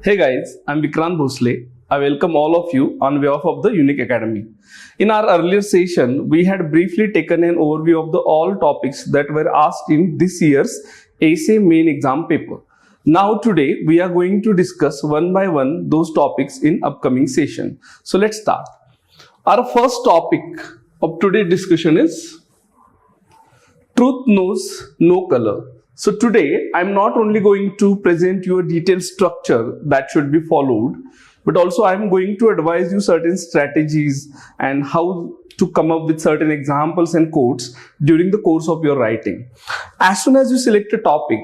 Hey guys, I'm Vikrant Bhosale. I welcome all of you on behalf of the Unique Academy. In our earlier session, we had briefly taken an overview of all topics that were asked in this year's essay main exam paper. Now today, we are going to discuss one by one those topics in upcoming session. So let's start. Our first topic of today's discussion is Truth Knows No Color. So today, I'm not only going to present you a detailed structure that should be followed, but also I'm going to advise you certain strategies and how to come up with certain examples and quotes during the course of your writing. As soon as you select a topic,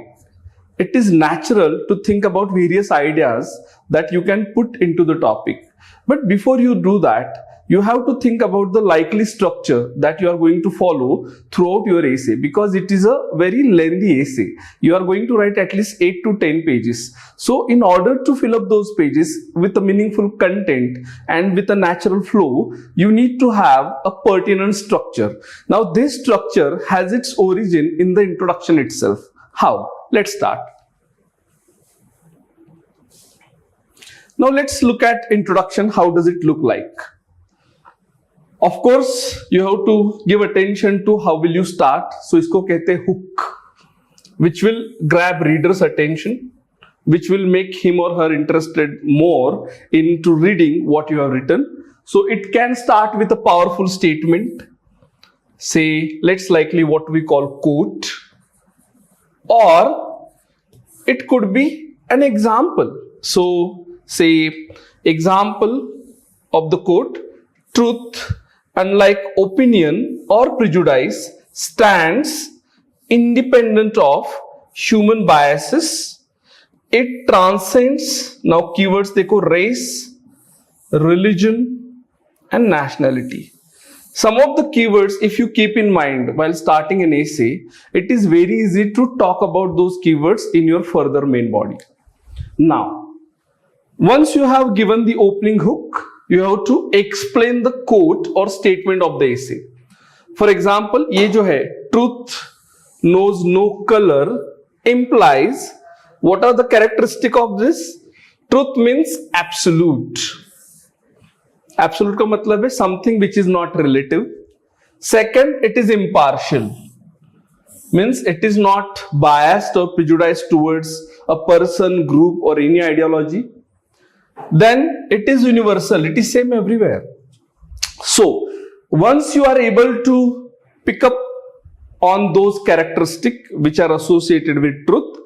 it is natural to think about various ideas that you can put into the topic. But before you do that, you have to think about the likely structure that you are going to follow throughout your essay, because it is a very lengthy essay. You are going to write at least 8 to 10 pages. So in order to fill up those pages with a meaningful content and with a natural flow, you need to have a pertinent structure. Now this structure has its origin in the introduction itself. How? Let's start. Now let's look at introduction. How does it look like? Of course, you have to give attention to how will you start. So isko kehte hain hook, which will grab reader's attention, which will make him or her interested more into reading what you have written. So it can start with a powerful statement. Say, let's likely what we call quote, or it could be an example. So say example of the quote: truth, unlike opinion or prejudice, stands independent of human biases. It transcends, now keywords dekho, race, religion and nationality. Some of the keywords, if you keep in mind while starting an essay, it is very easy to talk about those keywords in your further main body. Now, once you have given the opening hook, you have to explain the quote or statement of the essay. For example, ye jo hai, truth knows no color, implies, what are the characteristics of this? Truth means absolute. Absolute ka matlab hai something which is not relative. Second, it is impartial. Means it is not biased or prejudiced towards a person, group or any ideology. Then it is universal, it is same everywhere. So once you are able to pick up on those characteristics which are associated with truth,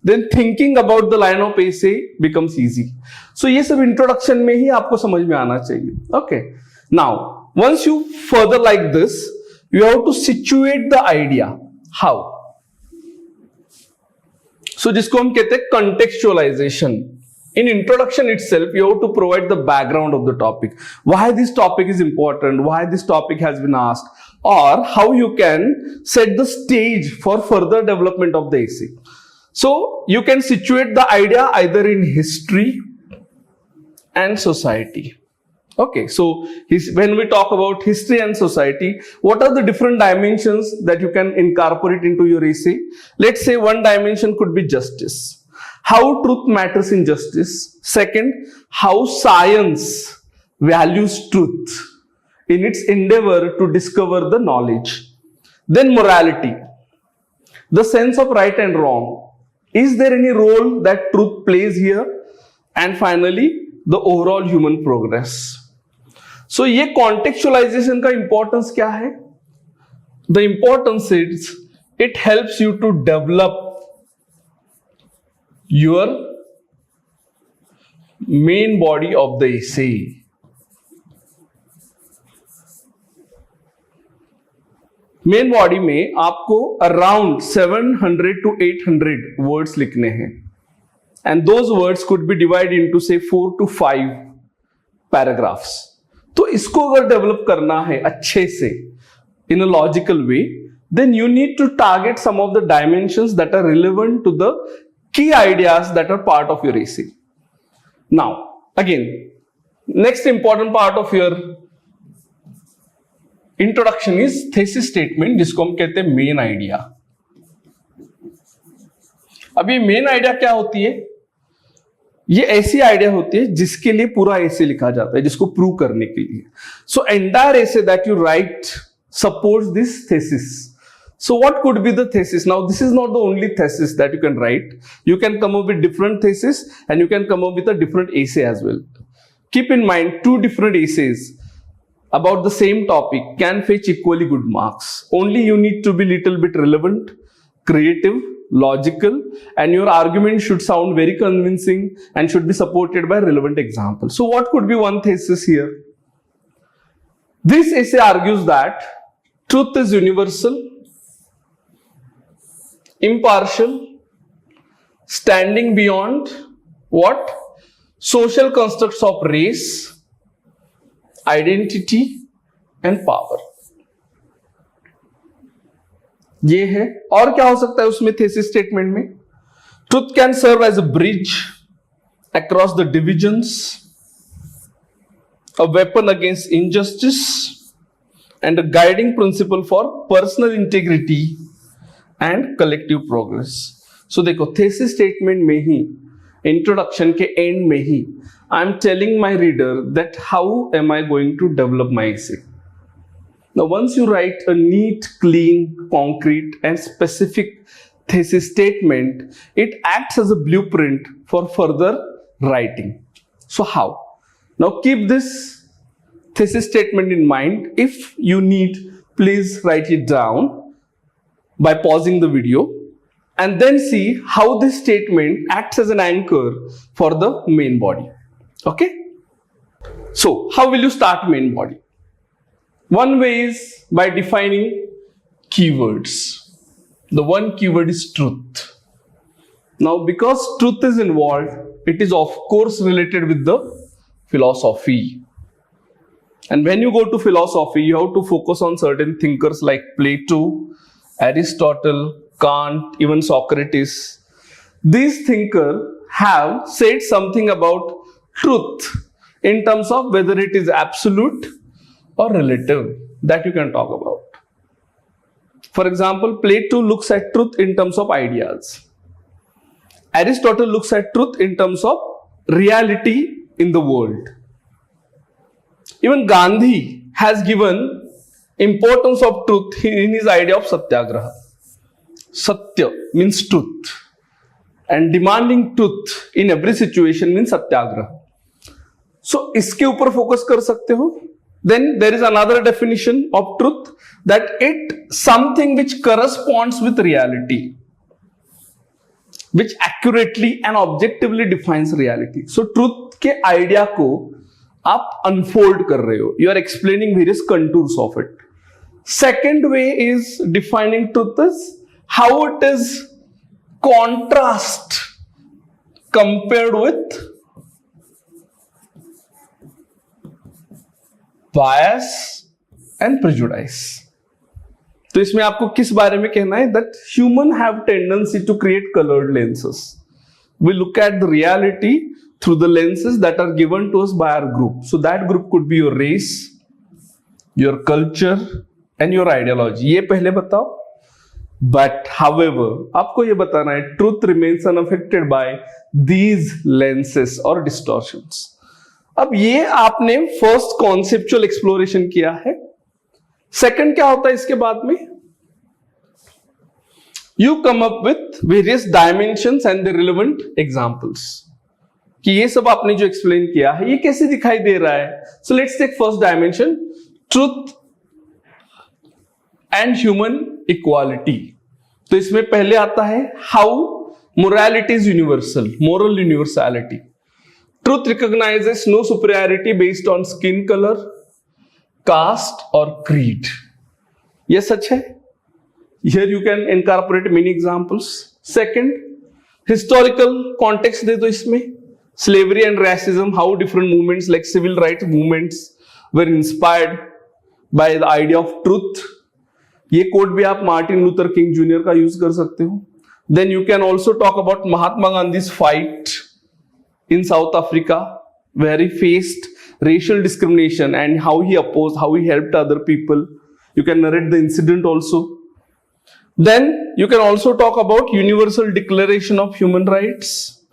then thinking about the line of essay becomes easy. So ये सब introduction में ही आपको समझ में आना चाहिए. Okay. Now, once you further like this, you have to situate the idea. How? So जिसको हम कहते हैं contextualization. In introduction itself, you have to provide the background of the topic. Why this topic is important, why this topic has been asked, or how you can set the stage for further development of the essay. So you can situate the idea either in history and society. Okay, so when we talk about history and society, what are the different dimensions that you can incorporate into your essay? Let's say one dimension could be justice. How truth matters in justice. Second, how science values truth in its endeavor to discover the knowledge. Then morality, the sense of right and wrong. Is there any role that truth plays here? And finally, the overall human progress. So ये contextualization का importance क्या है? The importance is it helps you to develop your main body of the essay. Main body में आपको around 700 to 800 words लिखने हैं, and those words could be divided into say 4 to 5 paragraphs. तो इसको अगर डेवलप करना है अच्छे से in a logical way, then you need to target some of the dimensions that are relevant to the key ideas that are part of your essay. Now, again, next important part of your introduction is thesis statement, जिसको हम कहते हैं main idea. अब ये main idea क्या होती है? ये ऐसी आइडिया होती है जिसके लिए पूरा एसे लिखा जाता है, जिसको प्रूव करने के लिए. So entire essay that you right supports this thesis. So what could be the thesis? Now this is not the only thesis that you can write. You can come up with different thesis and you can come up with a different essay as well. Keep in mind, 2 different essays about the same topic can fetch equally good marks. Only you need to be little bit relevant, creative, logical, and your argument should sound very convincing and should be supported by relevant examples. So what could be one thesis here? This essay argues that truth is universal, impartial, standing beyond what? Social constructs of race, identity and power. ये है. और क्या हो सकता है उसमें thesis statement में? Truth can serve as a bridge across the divisions, a weapon against injustice, and a guiding principle for personal integrity and collective progress. So देखो, thesis statement में ही, introduction के end में ही, I am telling my reader that how am I going to develop my essay. Now once you write a neat, clean, concrete and specific thesis statement, it acts as a blueprint for further writing. So how? Now keep this thesis statement in mind. If you need, please write it down by pausing the video and then see how this statement acts as an anchor for the main body. Okay? So, how will you start main body? One way is by defining keywords. The one keyword is truth. Now, because truth is involved, it is of course related with the philosophy. And when you go to philosophy, you have to focus on certain thinkers like Plato, Aristotle, Kant, even Socrates. These thinkers have said something about truth in terms of whether it is absolute or relative, that you can talk about. For example, Plato looks at truth in terms of ideas. Aristotle looks at truth in terms of reality in the world. Even Gandhi has given importance of truth in his idea of satyagraha. Satya means truth, and demanding truth in every situation means satyagraha. So इसके ऊपर focus कर सकते हो. Then there is another definition of truth, that it something which corresponds with reality, which accurately and objectively defines reality. So truth के idea को आप unfold कर रहे हो. You are explaining various contours of it. Second way is defining truth is how it is contrast compared with bias and prejudice. तो इसमें आपको किस बारे में कहना है? That human have tendency to create colored lenses. We look at the reality through the lenses that are given to us by our group. So that group could be your race, your culture and your ideology. ये पहले बताओ. But however, आपको ये बताना है truth remains unaffected by these lenses or distortions. अब ये आपने फर्स्ट कॉन्सेप्चुअल एक्सप्लोरेशन किया है. सेकंड क्या होता है इसके बाद में? You come up with various dimensions and the relevant examples. कि ये सब आपने जो एक्सप्लेन किया है ये कैसे दिखाई दे रहा है. So let's take first dimension, truth and human equality. तो इसमें पहले आता है how morality is universal, moral universality. Truth recognizes no superiority based on skin color, caste or creed. ये सच है. Here you can incorporate many examples. Second, historical context दे दो इसमें. Slavery and racism, how different movements like civil rights movements were inspired by the idea of truth. ये code भी आप Martin Luther king junior का use कर सकते हो. Then you can also talk about Mahatma Gandhi's fight in South Africa, where he faced racial discrimination and how he opposed, how he helped other people. You can narrate the incident also. Then you can also talk about Universal Declaration of Human Rights,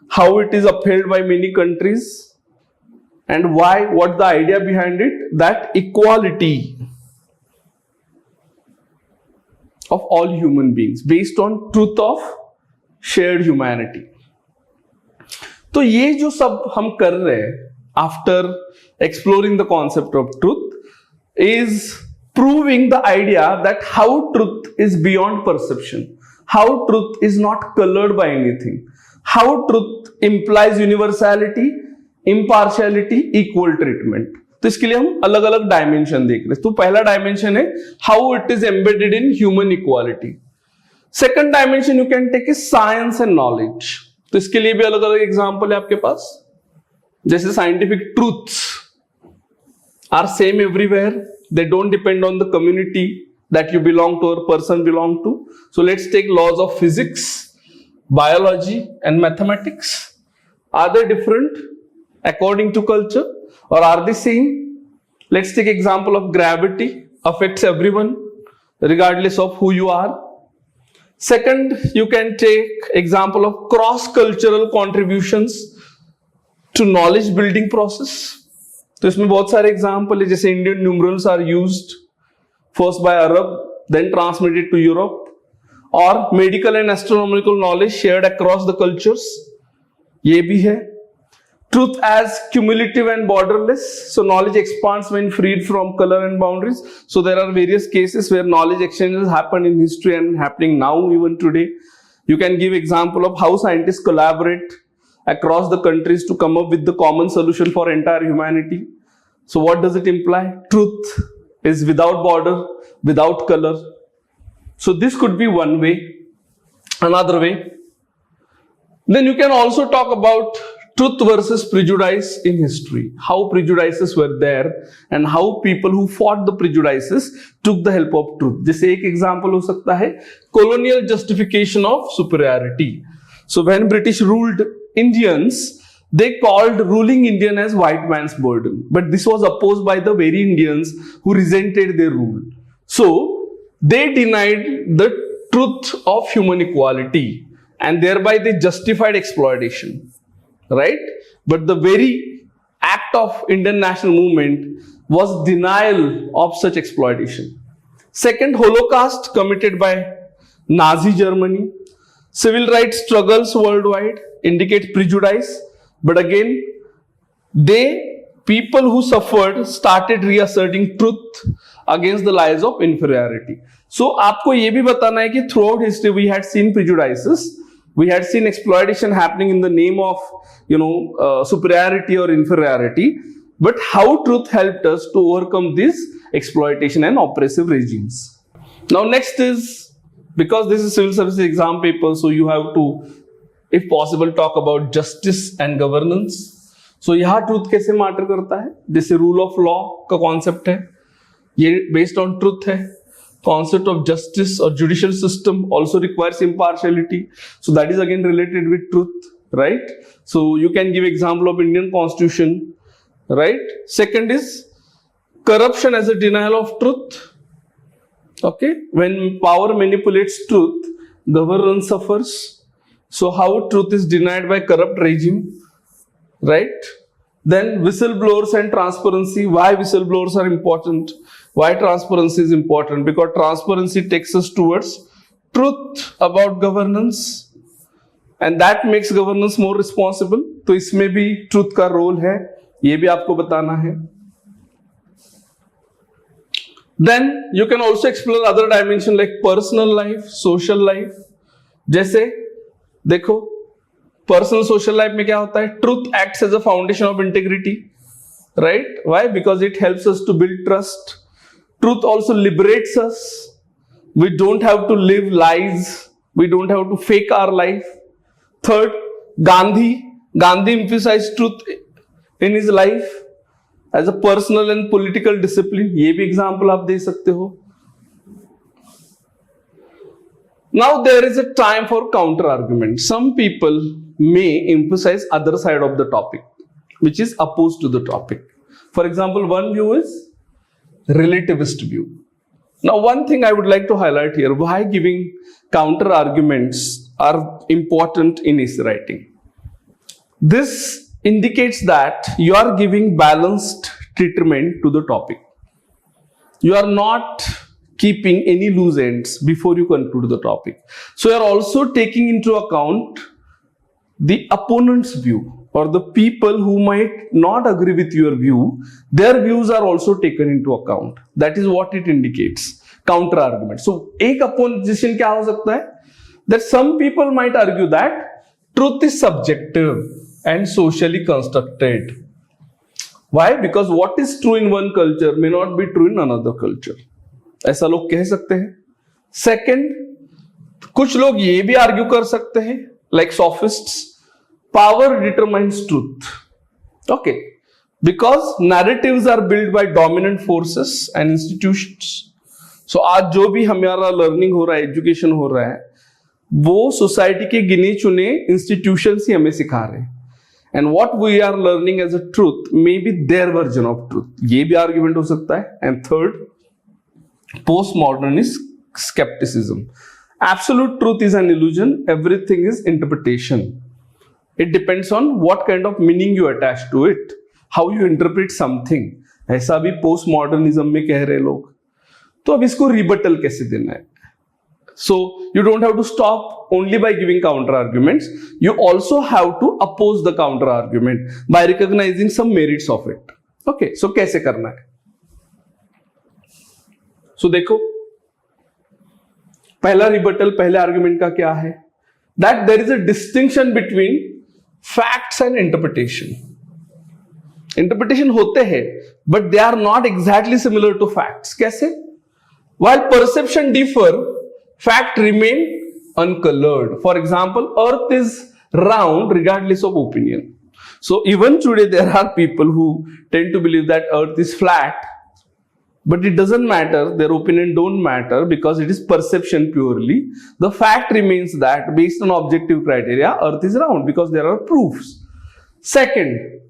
how it is upheld by many countries, and why, what the idea behind it, that equality of all human beings based on truth of shared humanity. तो ये जो सब हम कर रहे हैं after exploring the concept of truth is proving the idea that how truth is beyond perception, how truth is not colored by anything, how truth implies universality, impartiality, equal treatment. तो इसके लिए हम अलग अलग डायमेंशन देख रहे हैं. तो पहला डायमेंशन है how it is embedded in human equality. Second dimension you can take is science and knowledge. तो इसके लिए भी अलग अलग एग्जांपल है आपके पास. जैसे scientific truths are same everywhere, they don't depend on the community that you belong to or person belong to. So let's take laws of physics, biology and mathematics. Are they different according to culture or are they same? Let's take example of gravity affects everyone regardless of who you are. Second, you can take example of cross-cultural contributions to knowledge building process. तो इसमें बहुत सारे example है, जैसे Indian numerals are used first by Arab, then transmitted to Europe, or medical and astronomical knowledge shared across the cultures. ये भी है. Truth as cumulative and borderless. So knowledge expands when freed from color and boundaries. So there are various cases where knowledge exchanges happen in history and happening now even today. You can give example of how scientists collaborate across the countries to come up with the common solution for entire humanity. So what does it imply? Truth is without border, without color. So this could be one way. Another way, then you can also talk about truth versus prejudice in history. How prejudices were there and how people who fought the prejudices took the help of truth. जैसे एक example हो सकता है colonial justification of superiority. So when British ruled Indians, they called ruling Indian as white man's burden, but this was opposed by the very Indians who resented their rule. So they denied the truth of human equality and thereby they justified exploitation, right? But the very act of Indian national movement was denial of such exploitation. Second, Holocaust committed by Nazi Germany. Civil rights struggles worldwide indicate prejudice. But again, people who suffered started reasserting truth against the lies of inferiority. So आपको ये भी बताना है कि throughout history we had seen prejudices, we had seen exploitation happening in the name of superiority or inferiority. But how truth helped us to overcome this exploitation and oppressive regimes. Now next is, because this is civil service exam paper, so you have to, if possible, talk about justice and governance. So यहाँ truth कैसे matter करता है? जैसे rule of law का concept है, ये based on truth है. Concept of justice or judicial system also requires impartiality. So that is again related with truth, right? So you can give example of Indian Constitution, right? Second is corruption as a denial of truth. Okay, when power manipulates truth, governance suffers. So how truth is denied by corrupt regime, right? Then whistleblowers and transparency. Why whistleblowers are important? Why transparency is important? Because transparency takes us towards truth about governance and that makes governance more responsible. तो इसमें भी truth का role है, ये भी आपको बताना है. Then you can also explore other dimension like personal life, social life. जैसे देखो पर्सनल सोशल लाइफ में क्या होता है? Truth acts as a foundation of integrity, right? Why? Because it helps us to build trust. Truth also liberates us. We don't have to live lies, we don't have to fake our life. Third, Gandhi emphasise truth in his life as a personal and political discipline. ये भी example आप दे सकते हो. Now there is a time for counter argument. Some people may emphasize other side of the topic, which is opposed to the topic. For example, one view is relativist view. Now one thing I would like to highlight here, why giving counter arguments are important in essay writing. This indicates that you are giving balanced treatment to the topic. You are not keeping any loose ends before you conclude the topic. So you are also taking into account the opponent's view, or the people who might not agree with your view, their views are also taken into account. That is what it indicates. Counter argument. So एक opposition क्या हो सकता है? That some people might argue that truth is subjective and socially constructed. Why? Because what is true in one culture may not be true in another culture. ऐसा लोग कह सकते हैं. Second, कुछ लोग ये भी आर्ग्यू कर सकते हैं, like sophists, power determines truth. Okay, because narratives are built by dominant forces and institutions. So आज जो भी हमारा लर्निंग हो रहा है, एजुकेशन हो रहा है, वो सोसाइटी के गिने चुने इंस्टीट्यूशंस ही हमें सिखा रहे हैं. And what we are learning as a truth may be their version of truth. ये भी आर्ग्यूमेंट हो सकता है. And third, postmodernist skepticism. Absolute truth is an illusion. Everything is interpretation. It depends on what kind of meaning you attach to it, how you interpret something. ऐसा भी postmodernism में कह रहे लोग. तो अब इसको rebuttal कैसे देना है? So you don't have to stop only by giving counter arguments. You also have to oppose the counter argument by recognizing some merits of it. Okay, so कैसे करना है? So देखो, पहला rebuttal पहले argument का क्या है? That there is a distinction between facts and interpretation. Interpretation होते हैं, but they are not exactly similar to facts. कैसे? While perception differ, fact remain uncolored. For example, earth is round regardless of opinion. So even today there are people who tend to believe that earth is flat, but it doesn't matter, their opinion don't matter because it is perception purely. The fact remains that based on objective criteria, earth is round because there are proofs. Second,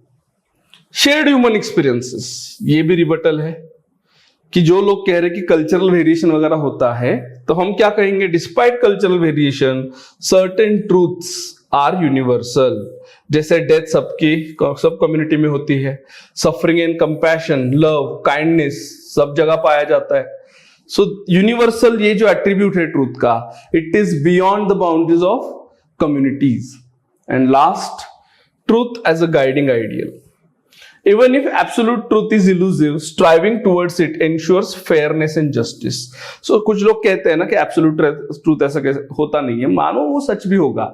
shared human experiences. ये भी rebuttal है कि जो लोग कह रहे हैं कि कल्चरल वेरिएशन वगैरह होता है, तो हम क्या कहेंगे? Despite cultural variation, certain truths are universal. जैसे डेथ सब कम्युनिटी में होती है, suffering and compassion, love, kindness सब जगह पाया जाता है. सो यूनिवर्सल ये जो एट्रीब्यूट है ट्रूथ का, it is beyond the boundaries of communities. And last, truth as a guiding ideal. Even if absolute truth is elusive, striving towards it ensures fairness and justice. So कुछ लोग कहते हैं ना कि absolute truth ऐसा होता नहीं है. मानो वो सच भी होगा,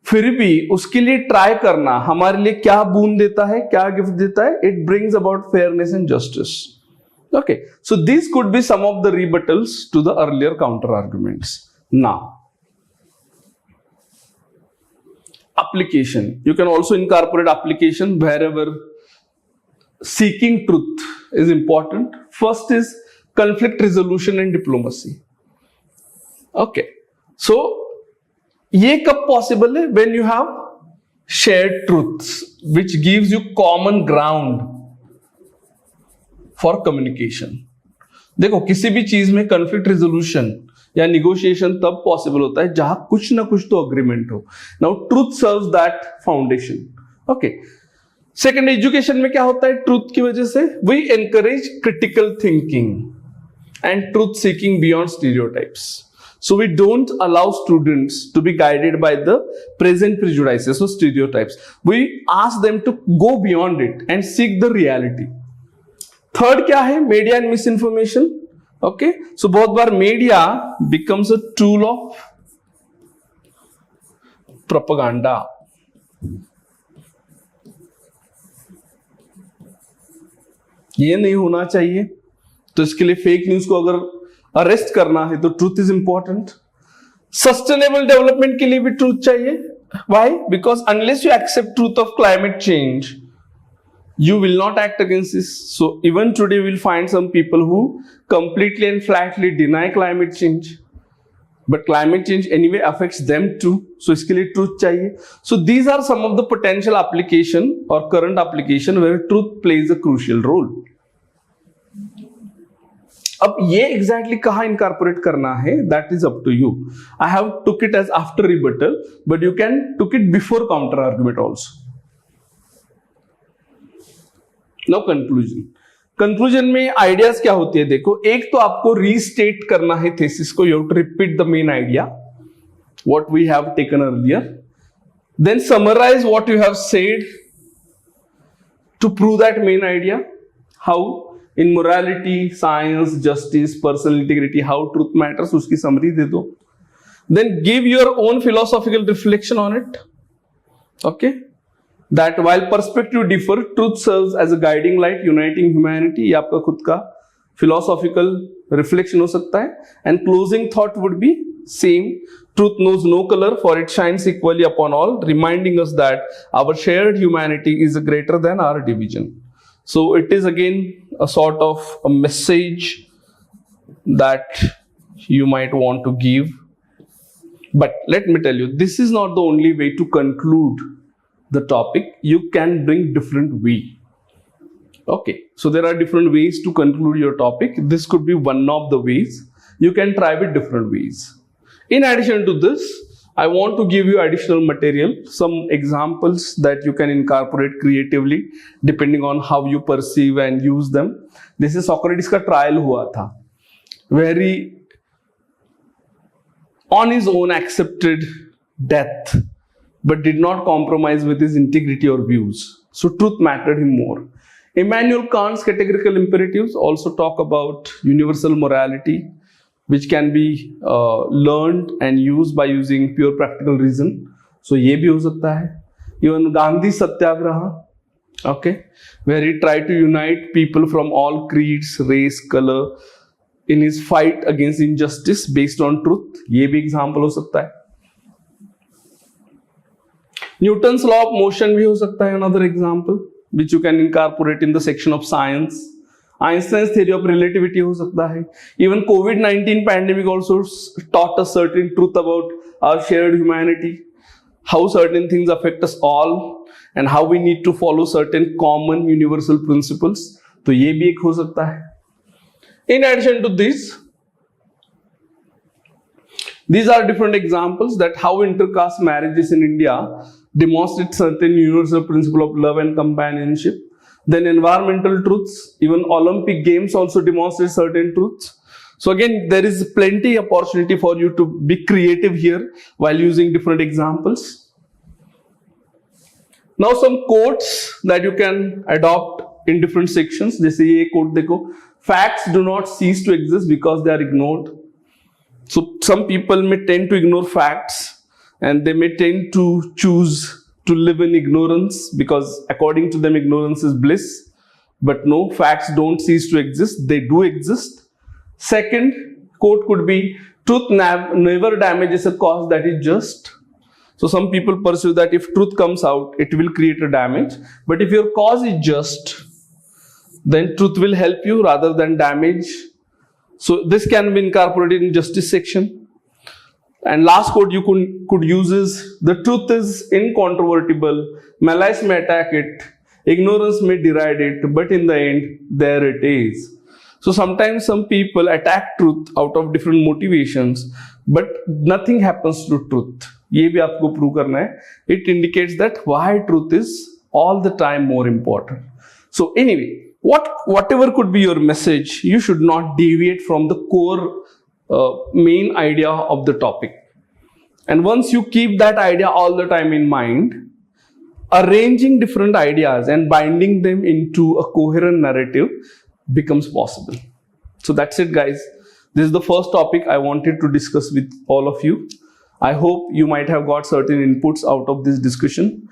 फिर भी उसके लिए ट्राई करना हमारे लिए क्या बून देता है, क्या गिफ्ट देता है? It brings about fairness and justice. Okay, so these could be some of the rebuttals to the earlier counter arguments. Now, application. You can also incorporate application wherever seeking truth is important. First is conflict resolution and diplomacy. Okay, so ये कब possible है? When you have shared truths which gives you common ground for communication. देखो, किसी भी चीज में conflict resolution या negotiation तब possible होता है जहां कुछ ना कुछ तो agreement हो. Now truth serves that foundation. Okay. Second, education में क्या होता है? ट्रूथ की वजह से we encourage critical thinking and truth seeking beyond stereotypes. So we don't allow students to be guided by the present prejudices और stereotypes. We ask them to go beyond it and seek the reality. Third क्या है? Media and misinformation. Okay, so बहुत बार media becomes a tool of propaganda. ये नहीं होना चाहिए. तो इसके लिए फेक न्यूज को अगर अरेस्ट करना है तो truth is important. Sustainable development के लिए भी ट्रूथ चाहिए. Why? Because unless you accept truth of climate change, you will not act against this. So even today we'll find some people who completely and flatly deny climate change, but climate change anyway affects them too. So इसके लिए truth चाहिए. So these are some of the potential application or current application where truth plays a crucial role. अब ये exactly कहाँ incorporate करना है, that is up to you. I have took it as after rebuttal, but you can took it before counter argument also. Now conclusion में ideas क्या होती है, देखो एक तो आपको रीस्टेट करना है थेसिस को, you have to repeat the main idea what we have taken earlier, then summarise what you have said to prove that main idea, how in morality, science, justice, personal integrity, how truth matters, उसकी summary दे दो, then give your own philosophical reflection on it, okay, that while perspective differ, truth serves as a guiding light uniting humanity. ये आपका खुद का philosophical reflection हो सकता है. And closing thought would be same. Truth knows no color, for it shines equally upon all, reminding us that our shared humanity is greater than our division. So it is again a sort of a message that you might want to give. But let me tell you, this is not the only way to conclude the topic. You can bring different way. Okay, so there are different ways to conclude your topic. This could be one of the ways. You can try with different ways. In addition to this, I want to give you additional material, some examples that you can incorporate creatively depending on how you perceive and use them. This is Socrates का trial हुआ था, where he on his own accepted death but did not compromise with his integrity or views. So truth mattered him more. Immanuel Kant's categorical imperatives also talk about universal morality, which can be learned and used by using pure practical reason. So ये भी हो सकता है. Even Gandhi Satyagraha, okay, where he tried to unite people from all creeds, race, color in his fight against injustice based on truth. ये भी example हो सकता है. Newton's law of motion भी हो सकता है another example which you can incorporate in the section of science. Einstein's theory of relativity हो सकता है. Even COVID-19 pandemic also taught us certain truth about our shared humanity, how certain things affect us all and how we need to follow certain common universal principles. तो ये भी एक हो सकता है. In addition to this, these are different examples that how intercaste marriages in India demonstrate certain universal principle of love and companionship. Then environmental truths, even Olympic games also demonstrate certain truths. So again, there is plenty opportunity for you to be creative here while using different examples. Now some quotes that you can adopt in different sections. जैसे ये quote देखो, facts do not cease to exist because they are ignored. So some people may tend to ignore facts and they may tend to choose to live in ignorance because according to them ignorance is bliss. But no, facts don't cease to exist, they do exist. Second quote could be, truth never damages a cause that is just. So some people perceive that if truth comes out, it will create a damage. But if your cause is just, then truth will help you rather than damage. So this can be incorporated in justice section. And last quote you could use is, the truth is incontrovertible, malice may attack it, ignorance may deride it, but in the end, there it is. So sometimes some people attack truth out of different motivations, but nothing happens to truth. ये भी आपको prove करना है. It indicates that why truth is all the time more important. So anyway, whatever could be your message, you should not deviate from the core main idea of the topic. And once you keep that idea all the time in mind, arranging different ideas and binding them into a coherent narrative becomes possible. So that's it, guys. This is the first topic I wanted to discuss with all of you. I hope you might have got certain inputs out of this discussion.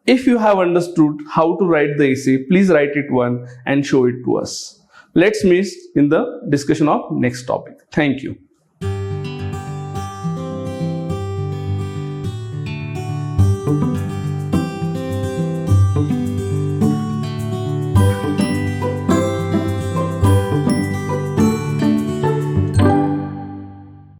If you have understood how to write the essay, please write it one and show it to us. Let's meet in the discussion of next topic. Thank you.